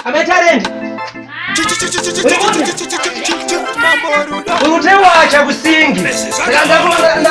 Amatarend. Utewa cha kusingi. Ndio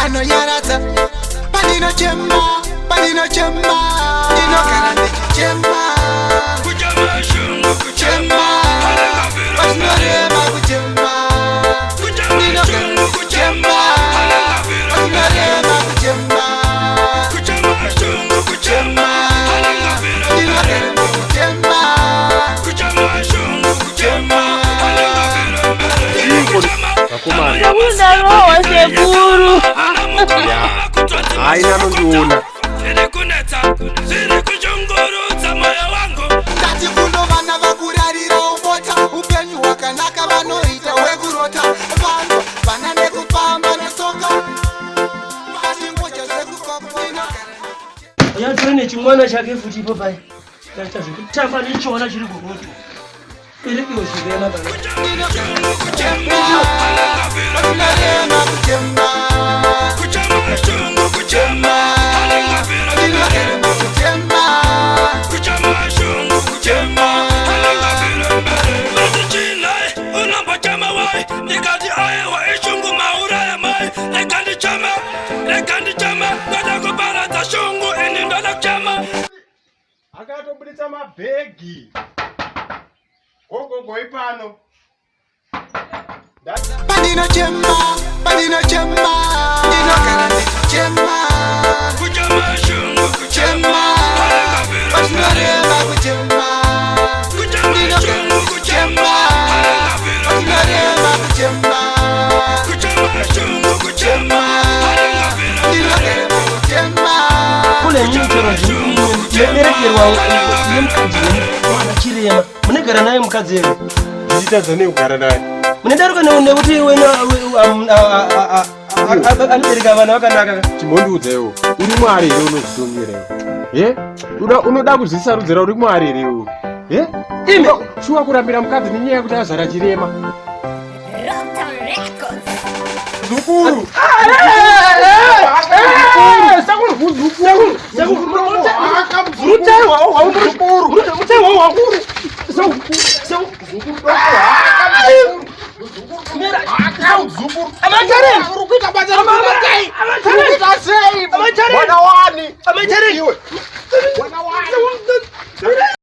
anoyaradza pandinochema ndinogara ndichichema kuchema shungu kuchema pasinorema kuchema ndinogara kuchema pasinorema kuchema kuchema shungu kuchema ndinogara kuchema kuchema shungu kuchema Ndakunda roho sekuru. Haina nondiona. Ndati kuno vana vakurarira umbota upenyu hwakanaka vanoita wekurota vanhu vana nekufamba nesoka vatingoja zvekufakuina Yatore nechimwana chake futi ipo pai. Taita zvekutamba nechona chiri kuroto. Bereki wozvirema bana. Akatobuditsa mabhegi. Gogo ipano. Pandinochema ndinogara ndichichema kuchema shungu kuchema pasinorema kuchema ndinogara kuchema pasinorema kuchema kuchema shungu kuchema ndinogara kuchema Kule nyuchero nerekerwa nemukadzi mwana chirema. Munogara naye mukadzi ere? Nditadza nekugara naye. Munodaruka nekuti wena anobereka vana vakanaka. Chimondudzewo. Uri mwari ere unozvitongereo? Unoda kuzvisarudzira uri mwari ere iwe? Ime shuwa kurambira mukadzi nenyaya yekuti azara chirema. Zukuru.